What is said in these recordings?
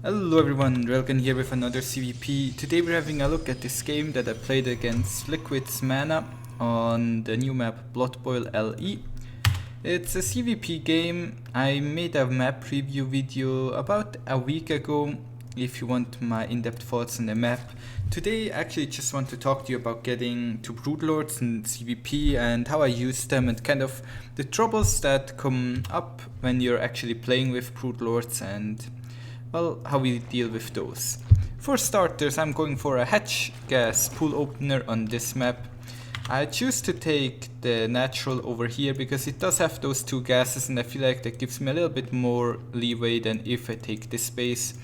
Hello everyone, Railgan here with another ZvP. Today we're having a look at this game that I played against Liquid's MaNa on the new map Blood Boil LE. It's a ZvP game. I made a map preview video about a week ago if you want my in-depth thoughts on the map. Today I actually just want to talk to you about getting to Broodlords in ZvP and how I use them and kind of the troubles that come up when you're actually playing with Broodlords and well, how we deal with those. For starters, I'm going for a hatch gas pool opener on this map. I choose to take the natural over here because it does have those two gases and I feel like that gives me a little bit more leeway than if I take this base.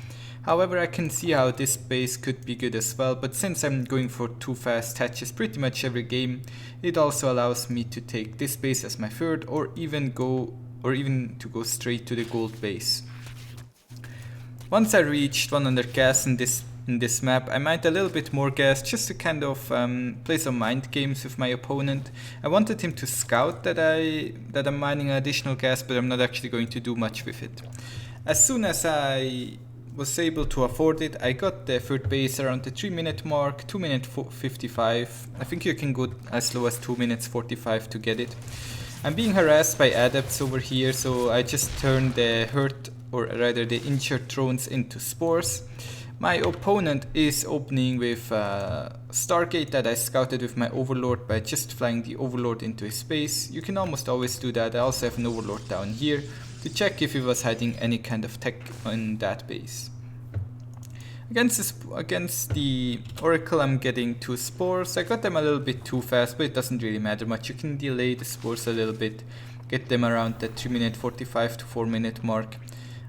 However, I can see how this base could be good as well, but since I'm going for two fast hatches pretty much every game, it also allows me to take this base as my third or even to go straight to the gold base. Once I reached 100 gas in this map, I mined a little bit more gas just to kind of play some mind games with my opponent. I wanted him to scout that I'm mining additional gas, but I'm not actually going to do much with it. As soon as I was able to afford it, I got the third base around the 3-minute mark, 2 minute 55. I think you can go as low as 2 minutes 45 to get it. I'm being harassed by adepts over here, so I just turned the hurt, or rather the injured drones, into spores. My opponent is opening with Stargate that I scouted with my Overlord by just flying the Overlord into his base. You can almost always do that. I also have an Overlord down here to check if he was hiding any kind of tech in that base. Against the Oracle, I'm getting 2 spores. I got them a little bit too fast, but it doesn't really matter much. You can delay the spores a little bit, get them around the 3-minute 45 to 4-minute mark.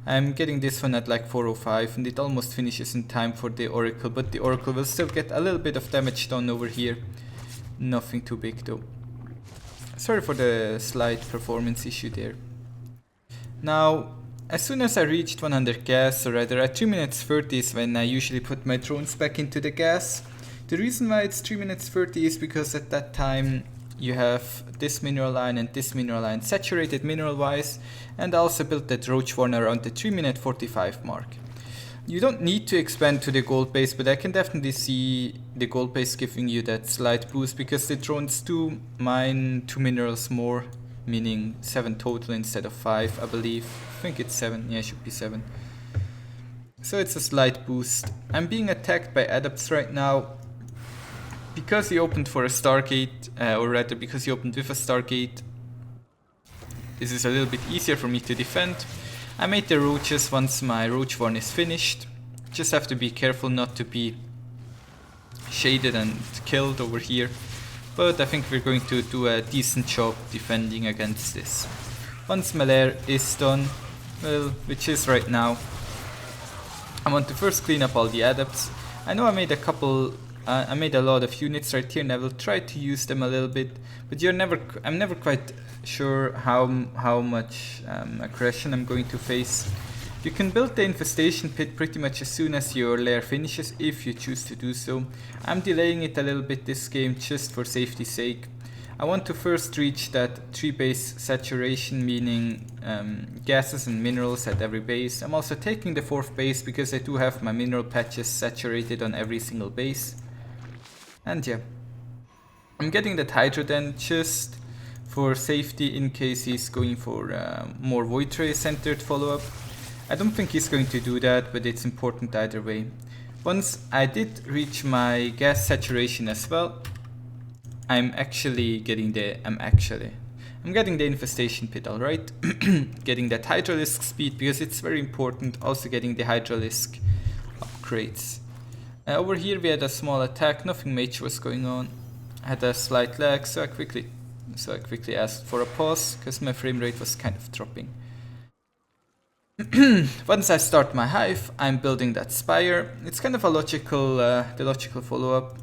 I'm getting this one at like 4:05 and it almost finishes in time for the Oracle, but the Oracle will still get a little bit of damage done over here. Nothing too big though. Sorry for the slight performance issue there. Now, as soon as I reached 100 gas, or rather at 3 minutes 30 is when I usually put my drones back into the gas. The reason why it's 3 minutes 30 is because at that time you have this mineral line and this mineral line saturated mineral wise, and I also built that roach one around the 3-minute 45 mark. You don't need to expand to the gold base, but I can definitely see the gold base giving you that slight boost because the drones do mine 2 minerals more, meaning 7 total instead of 5, I believe. I think it's 7, yeah, it should be 7. So it's a slight boost. I'm being attacked by adepts right now. Because he opened for a Stargate, or rather because he opened with a Stargate, this is a little bit easier for me to defend. I made the roaches once my roach one is finished. Just have to be careful not to be shaded and killed over here. But I think we're going to do a decent job defending against this. Once my lair is done, well, which is right now, I want to first clean up all the adepts. I know I made a lot of units right here and I will try to use them a little bit, but I'm never quite sure how much aggression I'm going to face. You can build the infestation pit pretty much as soon as your lair finishes if you choose to do so. I'm delaying it a little bit this game just for safety's sake. I want to first reach that 3 base saturation, meaning gases and minerals at every base. I'm also taking the 4th base because I do have my mineral patches saturated on every single base. And yeah, I'm getting that hydra then just for safety in case he's going for more void ray centered follow-up. I don't think he's going to do that, but it's important either way. Once I did reach my gas saturation as well, I'm getting the infestation pit, alright. Getting that hydralisk speed because it's very important, also getting the hydralisk upgrades. Over here we had a small attack, nothing major was going on. I had a slight lag, so I quickly asked for a pause because my frame rate was kind of dropping. Once I start my hive, I'm building that spire. It's kind of a the logical follow-up.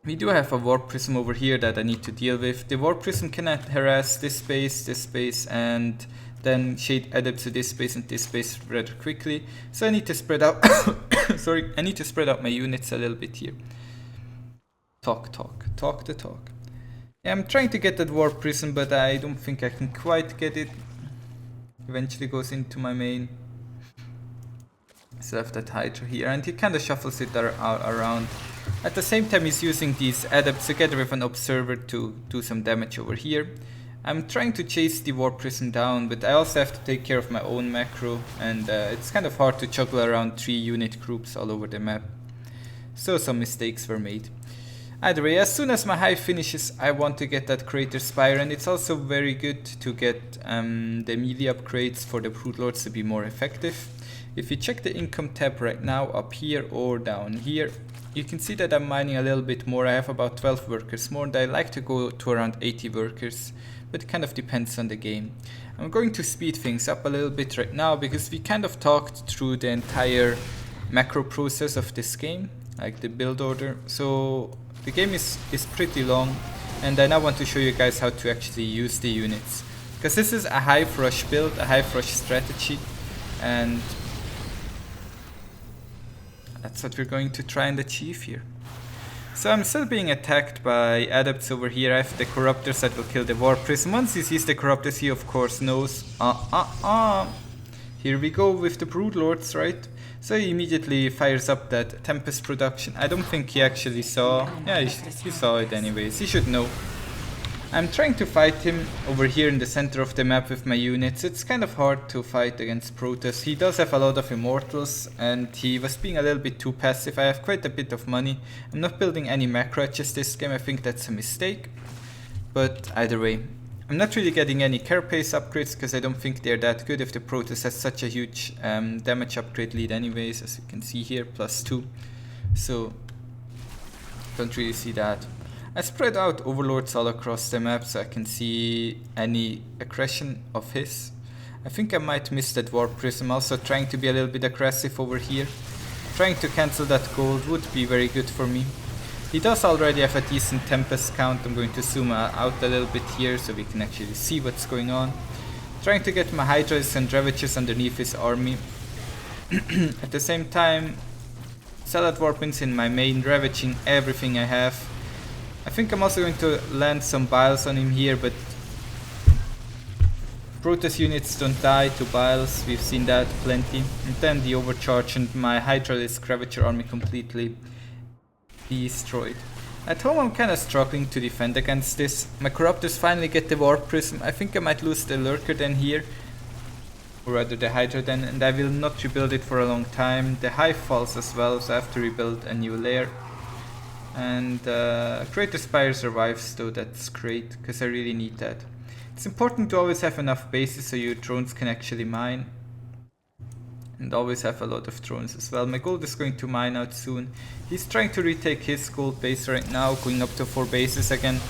We do have a warp prism over here that I need to deal with. The warp prism cannot harass this space, and then shade adepts to this space and this space rather quickly. So I need to spread out. Sorry, I need to spread out my units a little bit here. Talk the talk. Yeah, I'm trying to get that warp prism, but I don't think I can quite get it. Eventually goes into my main. Still have that Hydra here, and he kind of shuffles it around. At the same time, he's using these adepts together with an observer to do some damage over here. I'm trying to chase the Warp Prism down, but I also have to take care of my own macro, and it's kind of hard to juggle around 3 unit groups all over the map. So some mistakes were made. Either way, as soon as my Hive finishes, I want to get that Crater Spire, and it's also very good to get the melee upgrades for the Broodlords to be more effective. If you check the income tab right now, up here or down here, you can see that I'm mining a little bit more. I have about 12 workers more, and I like to go to around 80 workers, but it kind of depends on the game. I'm going to speed things up a little bit right now, because we kind of talked through the entire macro process of this game, like the build order. So the game is pretty long, and I now want to show you guys how to actually use the units. Because this is a Hive Rush build, a Hive Rush strategy, and that's what we're going to try and achieve here. So I'm still being attacked by adepts over here. I have the Corruptors that will kill the Warp Prism. Once he sees the Corruptors, he of course knows, here we go with the Broodlords, right? So he immediately fires up that Tempest production. I don't think he actually saw. Yeah, he saw it anyways. He should know. I'm trying to fight him over here in the center of the map with my units. It's kind of hard to fight against Protoss. He does have a lot of Immortals, and he was being a little bit too passive. I have quite a bit of money. I'm not building any macro edges this game. I think that's a mistake. But either way, I'm not really getting any carapace upgrades because I don't think they're that good if the Protoss has such a huge damage upgrade lead anyways, as you can see here, +2. So, don't really see that. I spread out Overlords all across the map so I can see any aggression of his. I think I might miss that Warp Prism, also trying to be a little bit aggressive over here. Trying to cancel that gold would be very good for me. He does already have a decent Tempest count. I'm going to zoom out a little bit here so we can actually see what's going on. Trying to get my Hydras and Ravages underneath his army. At the same time, Zealot Warpins in my main, ravaging everything I have. I think I'm also going to land some Biles on him here, but Protoss units don't die to Biles, we've seen that plenty. And then the overcharge, and my Hydralisk Ravager army completely destroyed. At home I'm kinda struggling to defend against this. My Corruptors finally get the Warp Prism. I think I might lose the Lurker then here, or rather the Hydra then, and I will not rebuild it for a long time. The Hive falls as well, so I have to rebuild a new layer. And Crater Spire survives, though that's great, because I really need that. It's important to always have enough bases so your drones can actually mine. And always have a lot of drones as well. My gold is going to mine out soon. He's trying to retake his gold base right now, going up to 4 bases again.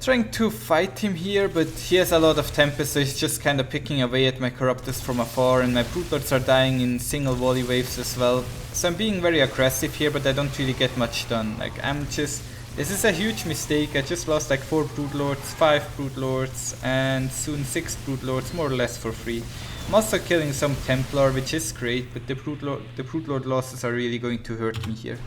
Trying to fight him here, but he has a lot of Tempest, so he's just kind of picking away at my Corruptors from afar, and my Broodlords are dying in single volley waves as well. So I'm being very aggressive here, but I don't really get much done. Like, this is a huge mistake. I just lost like 4 Broodlords, 5 Broodlords, and soon 6 Broodlords, more or less for free. I'm also killing some Templar, which is great, but the Broodlord losses are really going to hurt me here.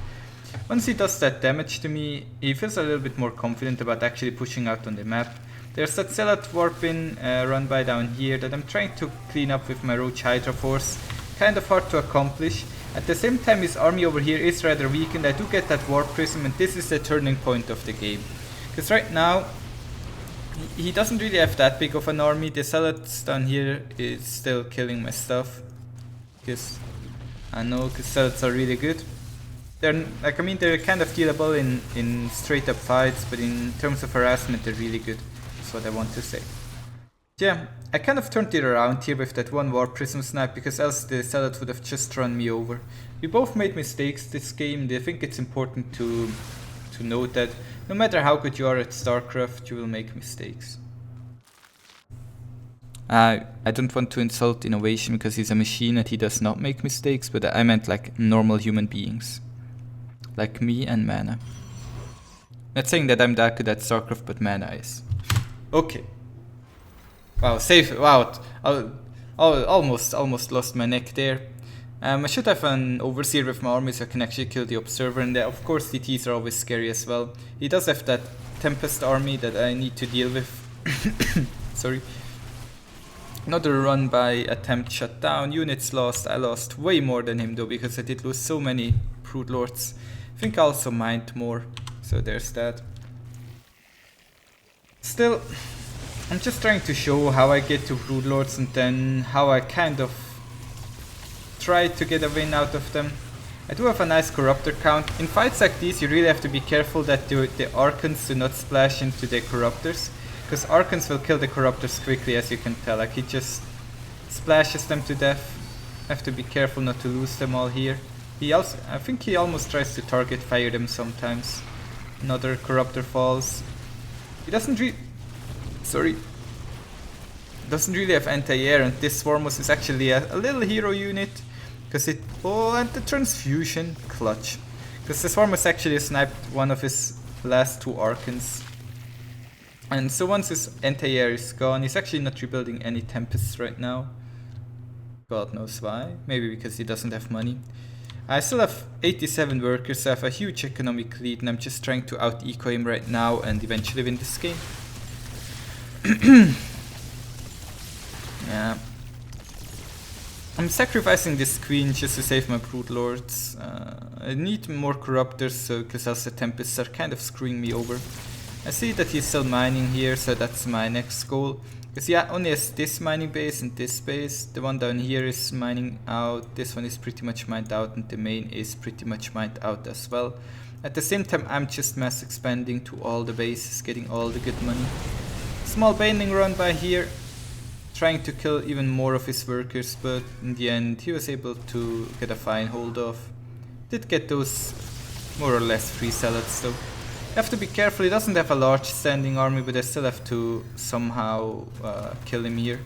Once he does that damage to me, he feels a little bit more confident about actually pushing out on the map. There's that Zealot Warpin run by down here that I'm trying to clean up with my Roach Hydra force. Kind of hard to accomplish. At the same time, his army over here is rather weak, and I do get that Warp Prism, and this is the turning point of the game. Because right now, he doesn't really have that big of an army. The Zealots down here is still killing my stuff. Because I know, because Zealots are really good. They're they're kind of killable in straight up fights, but in terms of harassment they're really good. That's what I want to say. Yeah, I kind of turned it around here with that one Warp Prism snipe, because else the Zealot would have just run me over. We both made mistakes this game. I think it's important to note that no matter how good you are at StarCraft, you will make mistakes. I don't want to insult Innovation because he's a machine and he does not make mistakes, but I meant like normal human beings. Like me and MaNa. Not saying that I'm that good at StarCraft, but MaNa is. Okay. Wow, safe. Wow. Almost lost my neck there. I should have an Overseer with my army so I can actually kill the Observer. And of course DTs are always scary as well. He does have that Tempest army that I need to deal with. Sorry. Another run by attempt shut down. Units lost. I lost way more than him though, because I did lose so many Brood Lords. I think I also mined more. So there's that. Still, I'm just trying to show how I get to Brood Lords and then how I kind of try to get a win out of them. I do have a nice Corruptor count. In fights like these, you really have to be careful that the Archons do not splash into the Corruptors, because Archons will kill the Corruptors quickly, as you can tell. Like, he just splashes them to death. I have to be careful not to lose them all here. I think he almost tries to target fire them sometimes. Another Corruptor falls. He doesn't really have anti-air, and this Swarmos is actually a little hero unit. Because and the transfusion, clutch. Because the Swarmos actually sniped one of his last 2 Archons. And so once his anti-air is gone, he's actually not rebuilding any Tempests right now. God knows why. Maybe because he doesn't have money. I still have 87 workers, so I have a huge economic lead, and I'm just trying to out-eco him right now and eventually win this game. Yeah. I'm sacrificing this queen just to save my Brood Lords. I need more Corruptors, because else the Tempests are kind of screwing me over. I see that he's still mining here, so that's my next goal. Because he only has this mining base and this base. The one down here is mining out, this one is pretty much mined out, and the main is pretty much mined out as well. At the same time, I'm just mass expanding to all the bases, getting all the good money. Small baning run by here, trying to kill even more of his workers, but in the end he was able to get a fine hold of. Did get those more or less free zealots though. Have to be careful, he doesn't have a large standing army, but I still have to somehow kill him here.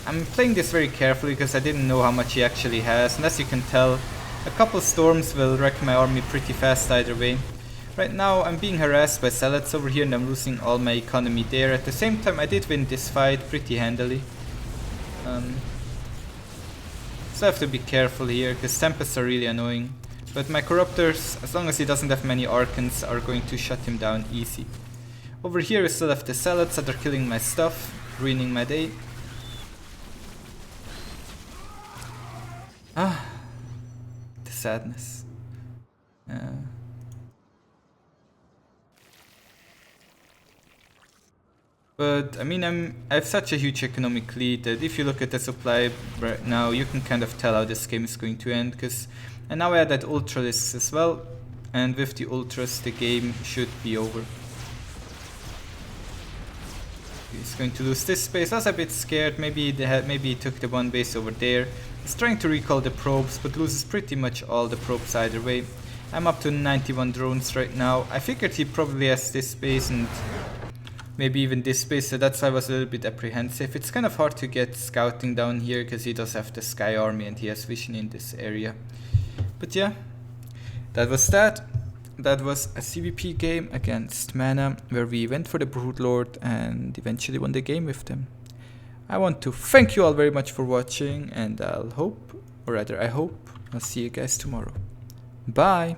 I'm playing this very carefully because I didn't know how much he actually has, and as you can tell, a couple storms will wreck my army pretty fast either way. Right now I'm being harassed by zealots over here and I'm losing all my economy there. At the same time I did win this fight pretty handily. So I have to be careful here because Tempests are really annoying. But my Corruptors, as long as he doesn't have many Archons, are going to shut him down easy. Over here I still have the zealots that are killing my stuff, ruining my day. Ah, the sadness. But I mean, I have such a huge economic lead that if you look at the supply right now, you can kind of tell how this game is going to end. And now I add that Ultralisks as well, and with the Ultras the game should be over. He's going to lose this base. I was a bit scared. Maybe he took the one base over there. He's trying to recall the probes, but loses pretty much all the probes either way. I'm up to 91 drones right now. I figured he probably has this base and maybe even this base, so that's why I was a little bit apprehensive. It's kind of hard to get scouting down here because he does have the Sky Army and he has vision in this area. But yeah, that was that. That was a ZvP game against MaNa where we went for the Brood Lord and eventually won the game with them. I want to thank you all very much for watching, and I hope I'll see you guys tomorrow. Bye!